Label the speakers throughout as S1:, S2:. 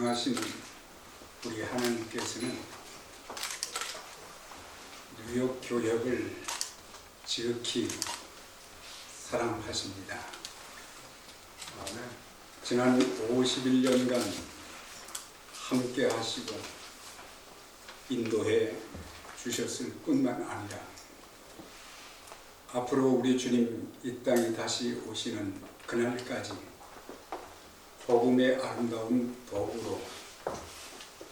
S1: 전능하신 우리 하나님께서는 뉴욕 교역을 지극히 사랑하십니다. 지난 51년간 함께 하시고 인도해 주셨을 뿐만 아니라 앞으로 우리 주님 이 땅에 다시 오시는 그날까지 복음의 아름다운 도구로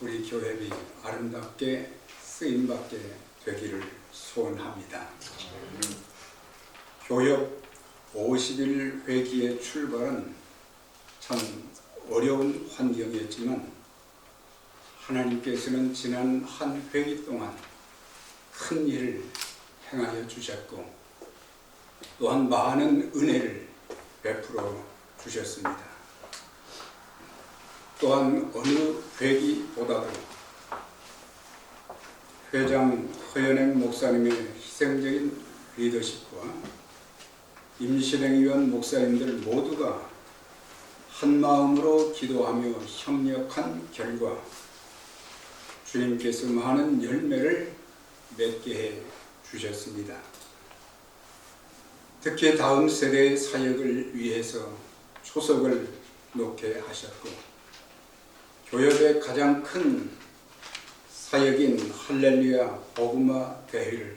S1: 우리 교회비 아름답게 쓰임받게 되기를 소원합니다. 교역 50일 회기의 출발은 참 어려운 환경이었지만 하나님께서는 지난 한 회기 동안 큰 일을 행하여 주셨고 또한 많은 은혜를 베풀어 주셨습니다. 또한 어느 회기보다도 회장 허연행 목사님의 희생적인 리더십과 임신행위원 목사님들 모두가 한 마음으로 기도하며 협력한 결과 주님께서 많은 열매를 맺게 해 주셨습니다. 특히 다음 세대의 사역을 위해서 초석을 놓게 하셨고 교역의 가장 큰 사역인 할렐루야 복음화 대회를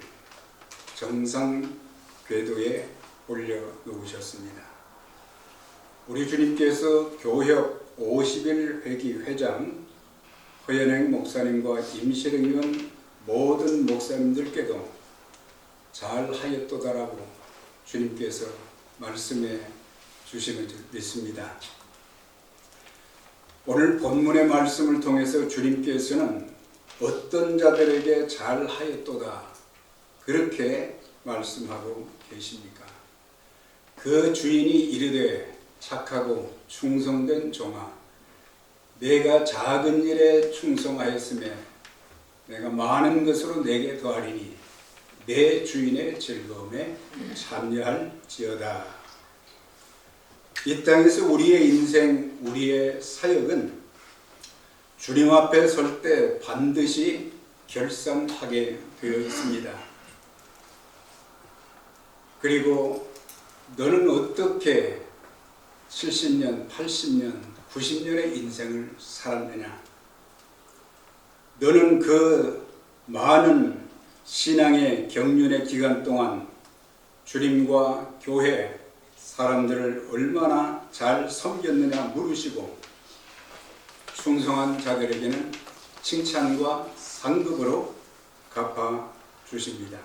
S1: 정상 궤도에 올려놓으셨습니다. 우리 주님께서 교역 50일 회기 회장 허연행 목사님과 임실행 의원 모든 목사님들께도 잘하였도다라고 주님께서 말씀해 주시는 줄 믿습니다. 오늘 본문의 말씀을 통해서 주님께서는 어떤 자들에게 잘하였도다 그렇게 말씀하고 계십니까? 그 주인이 이르되 착하고 충성된 종아, 내가 작은 일에 충성하였으며 내가 많은 것으로 내게 더하리니 내 주인의 즐거움에 참여할지어다. 이 땅에서 우리의 인생, 우리의 사역은 주님 앞에 설 때 반드시 결산하게 되어 있습니다. 그리고 너는 어떻게 70년, 80년, 90년의 인생을 살았느냐? 너는 그 많은 신앙의 경륜의 기간 동안 주님과 교회, 사람들을 얼마나 잘 섬겼느냐 물으시고 충성한 자들에게는 칭찬과 상급으로 갚아 주십니다.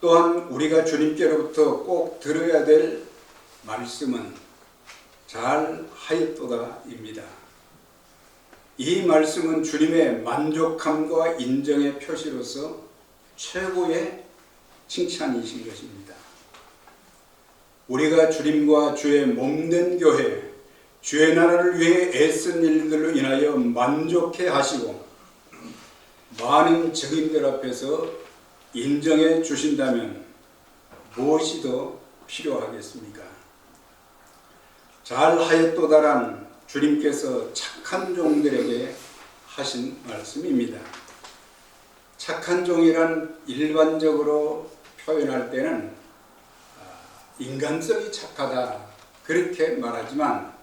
S1: 또한 우리가 주님께로부터 꼭 들어야 될 말씀은 잘하였도다입니다. 이 말씀은 주님의 만족함과 인정의 표시로서 최고의 칭찬이신 것입니다. 우리가 주님과 주의 몸된 교회, 주의 나라를 위해 애쓴 일들로 인하여 만족해 하시고 많은 증인들 앞에서 인정해 주신다면 무엇이 더 필요하겠습니까? 잘하였도다란 주님께서 착한 종들에게 하신 말씀입니다. 착한 종이란 일반적으로 표현할 때는 인간성이 착하다 그렇게 말하지만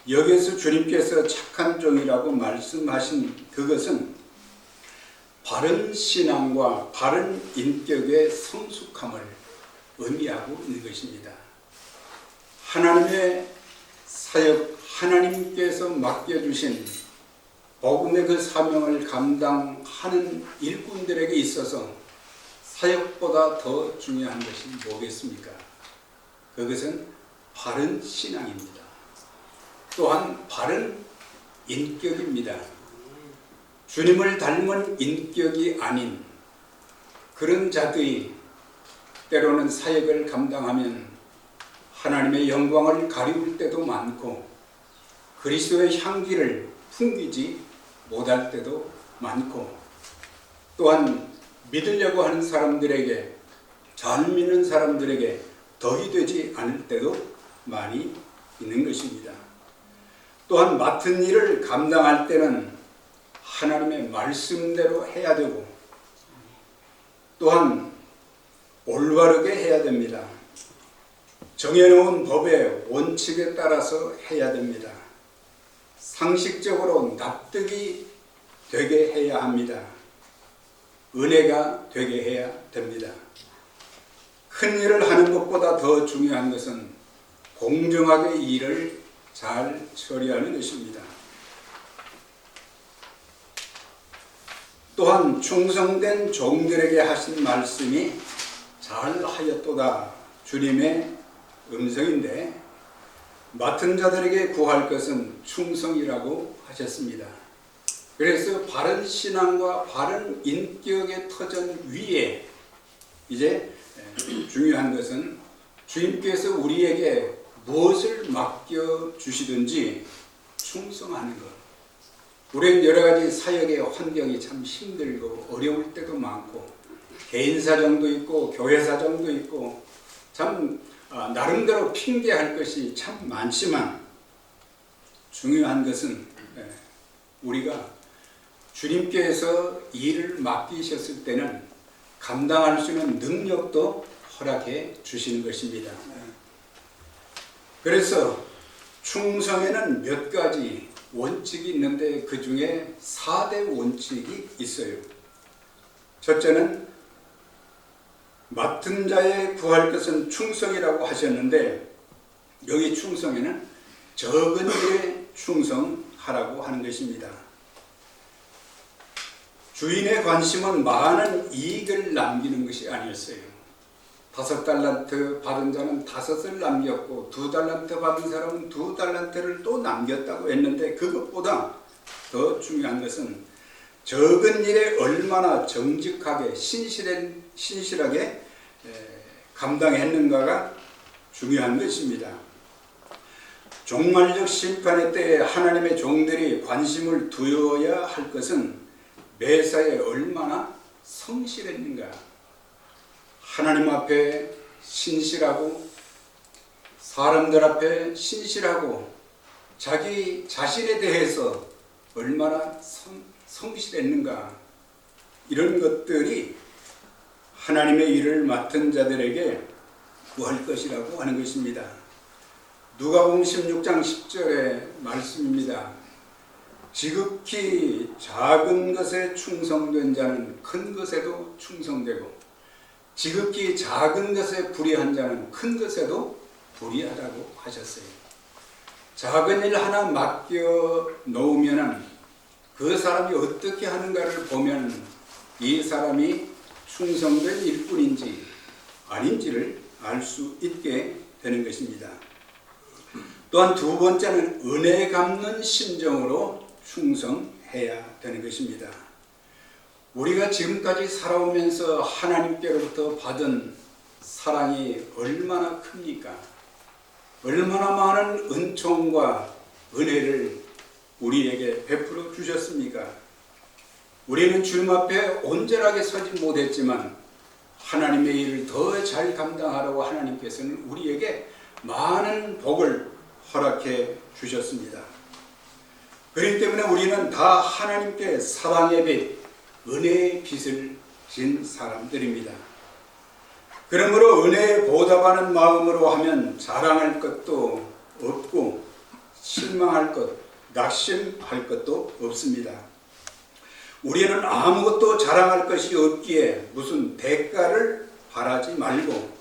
S1: 여기서 주님께서 착한 종이라고 말씀하신 그것은 바른 신앙과 바른 인격의 성숙함을 의미하고 있는 것입니다. 하나님의 사역, 하나님께서 맡겨주신 복음의 그 사명을 감당하는 일꾼들에게 있어서 사역보다 더 중요한 것이 뭐겠습니까? 그것은 바른 신앙입니다. 또한 바른 인격입니다. 주님을 닮은 인격이 아닌 그런 자들이 때로는 사역을 감당하면 하나님의 영광을 가리울 때도 많고 그리스도의 향기를 풍기지 못할 때도 많고 또한 믿으려고 하는 사람들에게 잘 믿는 사람들에게 덕이 되지 않을 때도 많이 있는 것입니다. 또한 맡은 일을 감당할 때는 하나님의 말씀대로 해야 되고 또한 올바르게 해야 됩니다. 정해놓은 법의 원칙에 따라서 해야 됩니다. 상식적으로 납득이 되게 해야 합니다. 은혜가 되게 해야 됩니다. 큰 일을 하는 것보다 더 중요한 것은 공정하게 일을 잘 처리하는 것입니다. 또한 충성된 종들에게 하신 말씀이 잘하였도다 주님의 음성인데 맡은 자들에게 구할 것은 충성이라고 하셨습니다. 그래서 바른 신앙과 바른 인격의 터전 위에 이제 중요한 것은 주님께서 우리에게 무엇을 맡겨주시든지 충성하는 것. 우리는 여러 가지 사역의 환경이 참 힘들고 어려울 때도 많고 개인 사정도 있고 교회 사정도 있고 참 나름대로 핑계할 것이 참 많지만 중요한 것은 우리가 주님께서 일을 맡기셨을 때는 감당할 수 있는 능력도 허락해 주시는 것입니다. 그래서 충성에는 몇 가지 원칙이 있는데 그 중에 4대 원칙이 있어요. 첫째는 맡은 자에 구할 것은 충성이라고 하셨는데 여기 충성에는 적은 일에 충성하라고 하는 것입니다. 주인의 관심은 많은 이익을 남기는 것이 아니었어요. 5달란트 받은 자는 5을 남겼고 2달란트 받은 사람은 2달란트를 또 남겼다고 했는데 그것보다 더 중요한 것은 적은 일에 얼마나 정직하게 신실하게 감당했는가가 중요한 것입니다. 종말적 심판의 때에 하나님의 종들이 관심을 두어야 할 것은 매사에 얼마나 성실했는가. 하나님 앞에 신실하고 사람들 앞에 신실하고 자기 자신에 대해서 얼마나 성실했는가. 이런 것들이 하나님의 일을 맡은 자들에게 구할 것이라고 하는 것입니다. 누가복음 16장 10절의 말씀입니다. 지극히 작은 것에 충성된 자는 큰 것에도 충성되고 지극히 작은 것에 불의한 자는 큰 것에도 불의하다고 하셨어요. 작은 일 하나 맡겨 놓으면 그 사람이 어떻게 하는가를 보면 이 사람이 충성된 일뿐인지 아닌지를 알 수 있게 되는 것입니다. 또한 두 번째는 은혜 갚는 심정으로 충성해야 되는 것입니다. 우리가 지금까지 살아오면서 하나님께로부터 받은 사랑이 얼마나 큽니까? 얼마나 많은 은총과 은혜를 우리에게 베풀어 주셨습니까? 우리는 주님 앞에 온전하게 서지 못했지만 하나님의 일을 더 잘 감당하라고 하나님께서는 우리에게 많은 복을 허락해 주셨습니다. 그렇기 때문에 우리는 다 하나님께 사랑의 빛, 은혜의 빛을 진 사람들입니다. 그러므로 은혜에 보답하는 마음으로 하면 자랑할 것도 없고 실망할 것, 낙심할 것도 없습니다. 우리는 아무것도 자랑할 것이 없기에 무슨 대가를 바라지 말고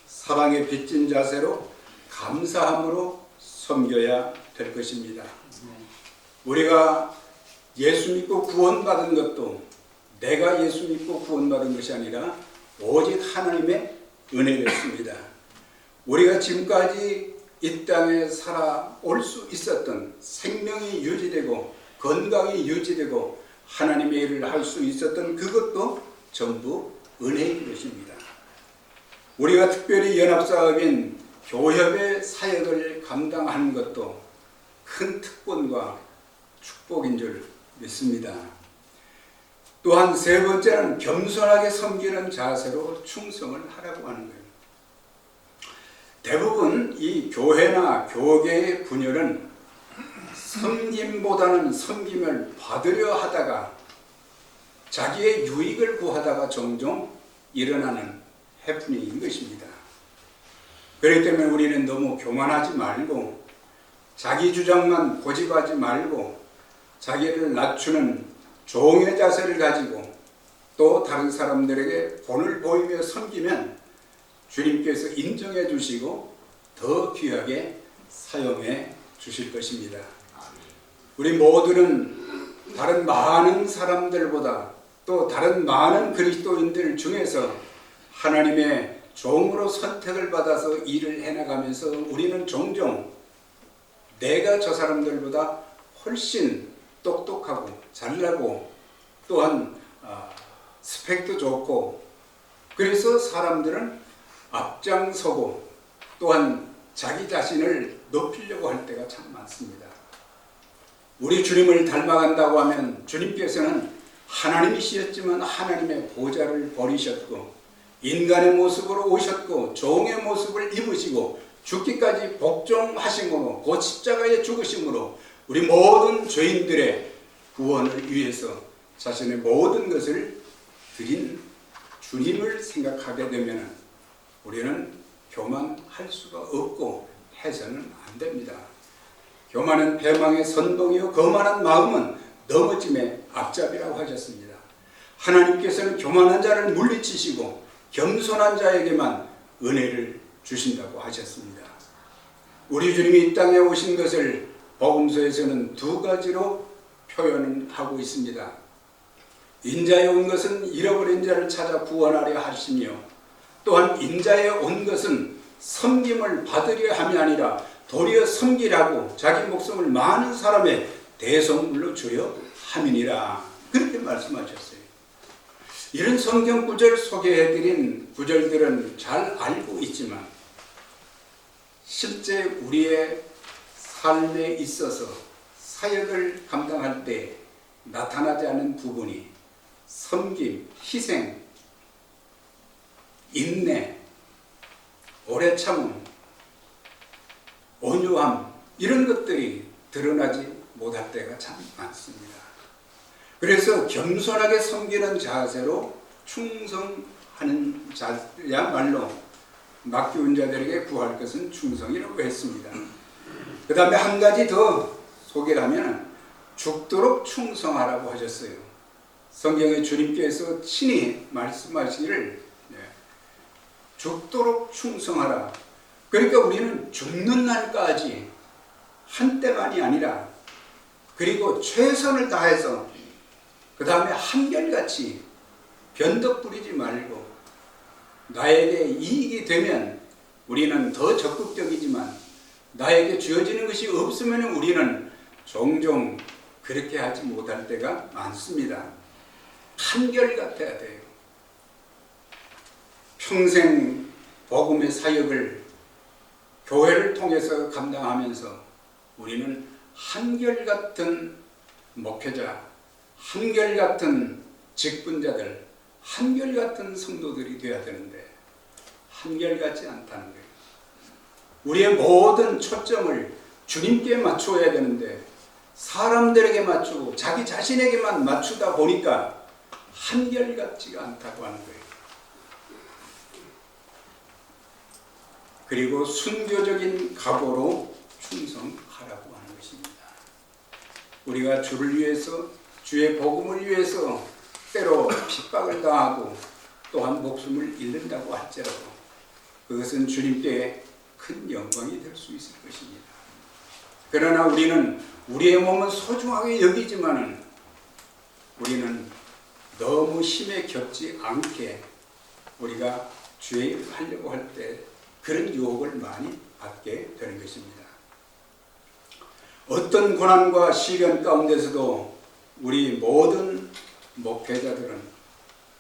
S1: 사랑에 빚진 자세로 감사함으로 섬겨야 될 것입니다. 우리가 예수 믿고 구원받은 것도 내가 예수 믿고 구원받은 것이 아니라 오직 하나님의 은혜였습니다. 우리가 지금까지 이 땅에 살아올 수 있었던 생명이 유지되고 건강이 유지되고 하나님의 일을 할 수 있었던 그것도 전부 은혜인 것입니다. 우리가 특별히 연합사업인 교협의 사역을 감당하는 것도 큰 특권과 축복인 줄 믿습니다. 또한 세 번째는 겸손하게 섬기는 자세로 충성을 하라고 하는 거예요. 대부분 이 교회나 교계의 분열은 섬김보다는 섬김을 받으려 하다가 자기의 유익을 구하다가 종종 일어나는 해프닝인 것입니다. 그렇기 때문에 우리는 너무 교만하지 말고 자기 주장만 고집하지 말고 자기를 낮추는 종의 자세를 가지고 또 다른 사람들에게 본을 보이며 섬기면 주님께서 인정해 주시고 더 귀하게 사용해 주실 것입니다. 우리 모두는 다른 많은 사람들보다 또 다른 많은 그리스도인들 중에서 하나님의 종으로 선택을 받아서 일을 해나가면서 우리는 종종 내가 저 사람들보다 훨씬 똑똑하고 잘나고 또한 스펙도 좋고 그래서 사람들은 앞장서고 또한 자기 자신을 높이려고 할 때가 참 많습니다. 우리 주님을 닮아간다고 하면 주님께서는 하나님이시였지만 하나님의 보좌를 버리셨고 인간의 모습으로 오셨고 종의 모습을 입으시고 죽기까지 복종하심으로 그 십자가에 죽으심으로 우리 모든 죄인들의 구원을 위해서 자신의 모든 것을 드린 주님을 생각하게 되면 우리는 교만할 수가 없고 해서는 안 됩니다. 교만은 패망의 선봉이요 거만한 마음은 넘어짐의 앞잡이라고 하셨습니다. 하나님께서는 교만한 자를 물리치시고 겸손한 자에게만 은혜를 주신다고 하셨습니다. 우리 주님이 이 땅에 오신 것을 복음서에서는 두 가지로 표현을 하고 있습니다. 인자에 온 것은 잃어버린 자를 찾아 구원하려 하시며 또한 인자에 온 것은 섬김을 받으려 함이 아니라 도리어 섬기라고 자기 목숨을 많은 사람의 대속물로 주려 함이니라 그렇게 말씀하셨어요. 이런 성경 구절 소개해드린 구절들은 잘 알고 있지만 실제 우리의 삶에 있어서 사역을 감당할 때 나타나지 않는 부분이 섬김, 희생, 인내, 오래 참음, 온유함 이런 것들이 드러나지 못할 때가 참 많습니다. 그래서 겸손하게 섬기는 자세로 충성하는 자야말로 맡겨온 자들에게 구할 것은 충성이라고 했습니다. 그 다음에 한 가지 더 소개를 하면 죽도록 충성하라고 하셨어요. 성경에 주님께서 친히 말씀하시기를 죽도록 충성하라. 그러니까 우리는 죽는 날까지 한때만이 아니라 그리고 최선을 다해서 그 다음에 한결같이 변덕 부리지 말고 나에게 이익이 되면 우리는 더 적극적이지만 나에게 주어지는 것이 없으면 우리는 종종 그렇게 하지 못할 때가 많습니다. 한결같아야 돼요. 평생 복음의 사역을 교회를 통해서 감당하면서 우리는 한결같은 목회자, 한결같은 직분자들, 한결같은 성도들이 되어야 되는데 한결같지 않다는 거예요. 우리의 모든 초점을 주님께 맞춰야 되는데 사람들에게 맞추고 자기 자신에게만 맞추다 보니까 한결같지가 않다고 하는 거예요. 그리고 순교적인 각오로 충성하라고 하는 것입니다. 우리가 주를 위해서 주의 복음을 위해서 때로 핍박을 당하고 또한 목숨을 잃는다고 할지라도 그것은 주님께 큰 영광이 될 수 있을 것입니다. 그러나 우리는 우리의 몸은 소중하게 여기지만은 우리는 너무 힘에 겹지 않게 우리가 주의 일을 하려고 할 때 그런 유혹을 많이 받게 되는 것입니다. 어떤 고난과 시련 가운데서도 우리 모든 목회자들은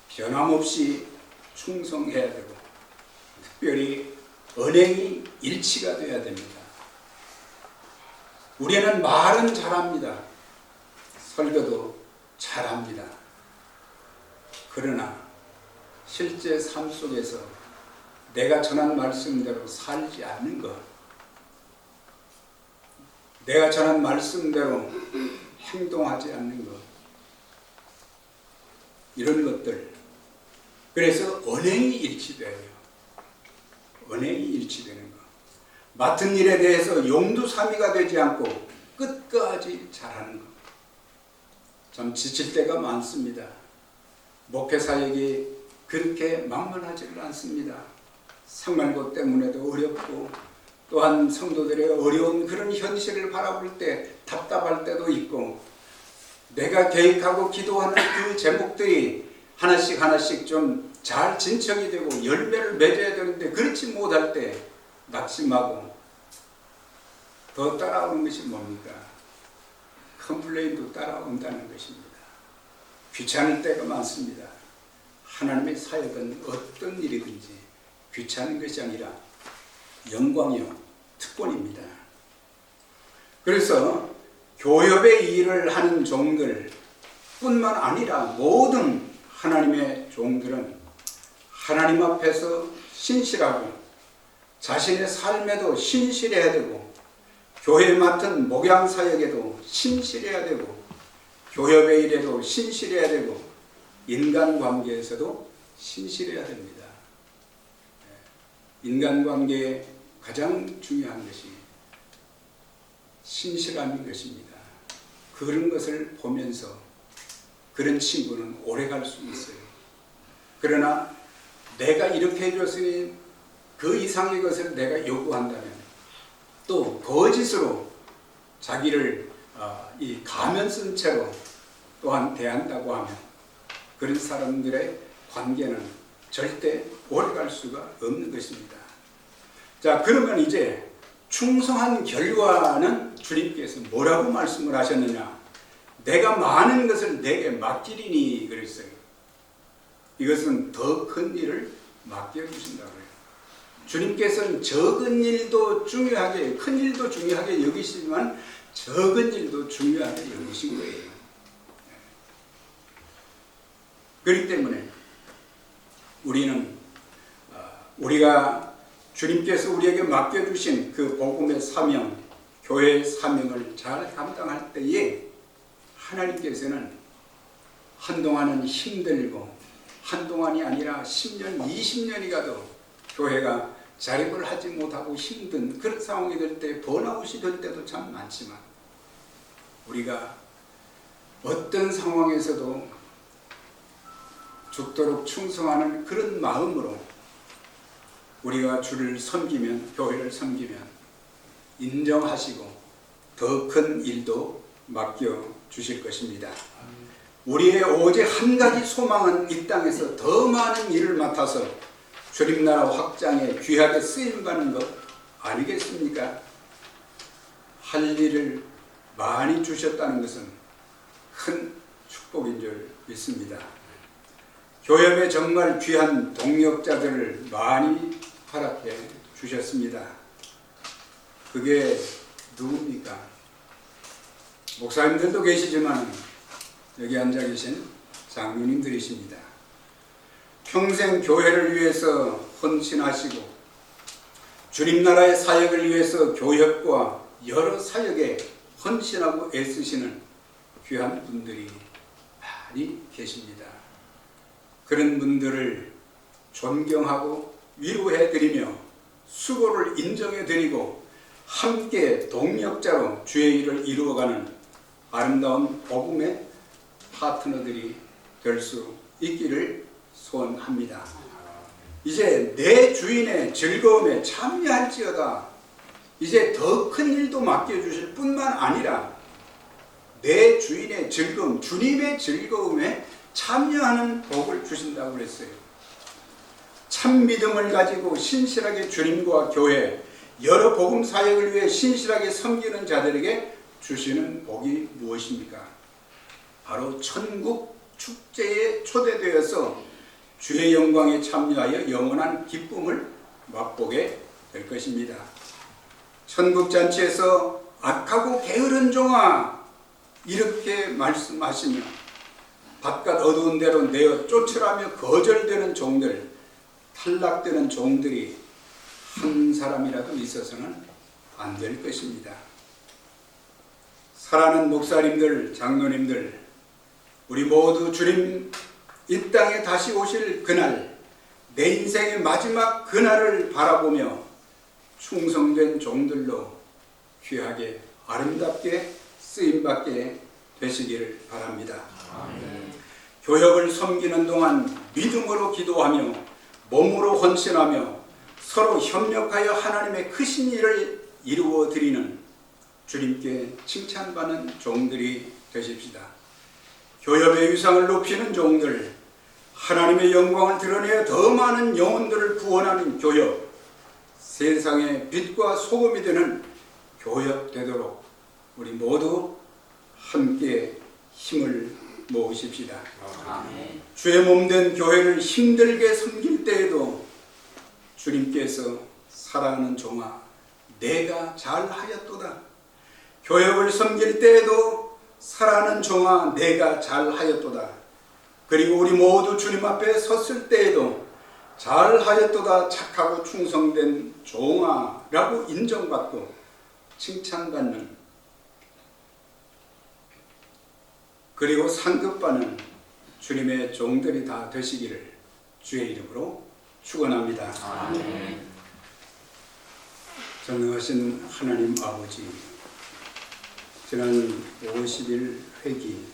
S1: 변함없이 충성해야 되고 특별히 언행이 일치가 되어야 됩니다. 우리는 말은 잘합니다. 설교도 잘합니다. 그러나 실제 삶 속에서 내가 전한 말씀대로 살지 않는 것, 내가 전한 말씀대로 행동하지 않는 것, 이런 것들. 그래서 언행이 일치돼요. 언행이 일치되는 것. 맡은 일에 대해서 용두사미가 되지 않고 끝까지 잘하는 것. 참 지칠 때가 많습니다. 목회 사역이 그렇게 만만하지는 않습니다. 상말고 때문에도 어렵고, 또한 성도들의 어려운 그런 현실을 바라볼 때 답답할 때도 있고, 내가 계획하고 기도하는 그 제목들이 하나씩 하나씩 좀 잘 진척이 되고 열매를 맺어야 되는데 그렇지 못할 때 낙심하고, 더 따라오는 것이 뭡니까? 컴플레인도 따라온다는 것입니다. 귀찮을 때가 많습니다. 하나님의 사역은 어떤 일이든지 귀찮은 것이 아니라 영광이요 특권입니다. 그래서 교협의 일을 하는 종들 뿐만 아니라 모든 하나님의 종들은 하나님 앞에서 신실하고 자신의 삶에도 신실해야 되고, 교회에 맡은 목양 사역에도 신실해야 되고, 교협의 일에도 신실해야 되고, 인간관계에서도 신실해야 됩니다. 인간관계에 가장 중요한 것이 신실함인 것입니다. 그런 것을 보면서 그런 친구는 오래 갈 수 있어요. 그러나 내가 이렇게 해줬으니 그 이상의 것을 내가 요구한다면, 또 거짓으로 자기를 이 가면 쓴 채로 또한 대한다고 하면 그런 사람들의 관계는 절대 오래 갈 수가 없는 것입니다. 자, 그러면 이제 충성한 결과는 주님께서 뭐라고 말씀을 하셨느냐? 내가 많은 것을 내게 맡기리니 그랬어요. 이것은 더 큰 일을 맡겨주신다고 해요. 주님께서는 적은 일도 중요하게, 큰 일도 중요하게 여기시지만 적은 일도 중요하게 여기신 거예요. 그렇기 때문에 우리가 주님께서 우리에게 맡겨주신 그 복음의 사명, 교회의 사명을 잘 감당할 때에 하나님께서는 한동안은 힘들고, 한동안이 아니라 10년, 20년이 가도 교회가 자립을 하지 못하고 힘든 그런 상황이 될 때, 번아웃이 될 때도 참 많지만, 우리가 어떤 상황에서도 죽도록 충성하는 그런 마음으로 우리가 주를 섬기면, 교회를 섬기면 인정하시고 더 큰 일도 맡겨주실 것입니다. 우리의 오직 한 가지 소망은 이 땅에서 더 많은 일을 맡아서 주님 나라 확장에 귀하게 쓰임받는 것 아니겠습니까? 할 일을 많이 주셨다는 것은 큰 축복인 줄 믿습니다. 교협에 정말 귀한 동역자들을 많이 허락해 주셨습니다. 그게 누굽니까? 목사님들도 계시지만 여기 앉아 계신 장로님들이십니다. 평생 교회를 위해서 헌신하시고 주님 나라의 사역을 위해서 교협과 여러 사역에 헌신하고 애쓰시는 귀한 분들이 많이 계십니다. 그런 분들을 존경하고 위로해드리며 수고를 인정해드리고 함께 동력자로 주의 일을 이루어가는 아름다운 복음의 파트너들이 될 수 있기를 소원합니다. 이제 내 주인의 즐거움에 참여할지어다. 이제 더 큰 일도 맡겨주실 뿐만 아니라 내 주인의 즐거움, 주님의 즐거움에 참여하는 복을 주신다고 그랬어요. 참 믿음을 가지고 신실하게 주님과 교회, 여러 복음 사역을 위해 신실하게 섬기는 자들에게 주시는 복이 무엇입니까? 바로 천국 축제에 초대되어서 주의 영광에 참여하여 영원한 기쁨을 맛보게 될 것입니다. 천국 잔치에서 악하고 게으른 종아, 이렇게 말씀하시며 바깥 어두운 데로 내어 쫓으라며 거절되는 종들, 탈락되는 종들이 한 사람이라도 있어서는 안 될 것입니다. 사랑하는 목사님들, 장로님들, 우리 모두 주님 이 땅에 다시 오실 그날, 내 인생의 마지막 그날을 바라보며 충성된 종들로 귀하게 아름답게 쓰임받게 되시기를 바랍니다. 아멘. 교역을 섬기는 동안 믿음으로 기도하며 몸으로 헌신하며 서로 협력하여 하나님의 크신 일을 이루어 드리는 주님께 칭찬받는 종들이 되십시다. 교협의 위상을 높이는 종들, 하나님의 영광을 드러내어 더 많은 영혼들을 구원하는 교협, 세상의 빛과 소금이 되는 교협 되도록 우리 모두 함께 힘을 모으십시다. 아멘. 주의 몸된 교회를 힘들게 섬길 때에도 주님께서 사랑하는 종아 내가 잘하였도다. 교역을 섬길 때에도 사랑하는 종아 내가 잘하였도다. 그리고 우리 모두 주님 앞에 섰을 때에도 잘하였도다. 착하고 충성된 종아라고 인정받고 칭찬받는, 그리고 상급받는 주님의 종들이 다 되시기를 주의 이름으로 축원합니다. 아멘. 전능하신 하나님 아버지, 지난 50일 회기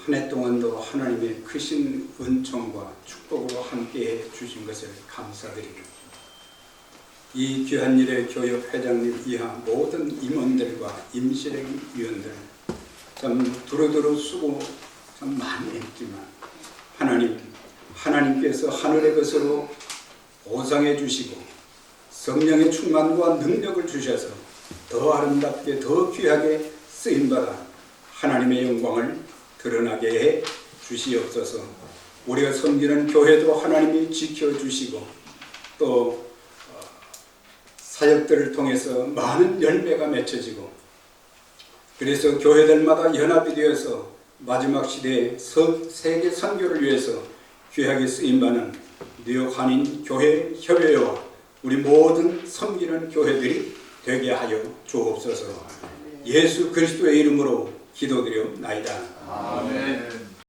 S1: 한 해 동안도 하나님의 크신 은총과 축복으로 함께해 주신 것을 감사드립니다. 이 귀한 일에 교역 회장님 이하 모든 임원들과 임실행 위원들 참 두루두루 수고 참 많이 했지만 하나님께서 하늘의 것으로 보상해 주시고 성령의 충만과 능력을 주셔서 더 아름답게 더 귀하게 쓰임받아 하나님의 영광을 드러나게 해 주시옵소서. 우리가 섬기는 교회도 하나님이 지켜주시고 또 사역들을 통해서 많은 열매가 맺혀지고, 그래서 교회들마다 연합이 되어서 마지막 시대의 세계 선교를 위해서 귀하게 쓰임받는 뉴욕 한인 교회 협회와 우리 모든 섬기는 교회들이 되게 하여 주옵소서. 예수 그리스도의 이름으로 기도드리옵나이다. 아멘.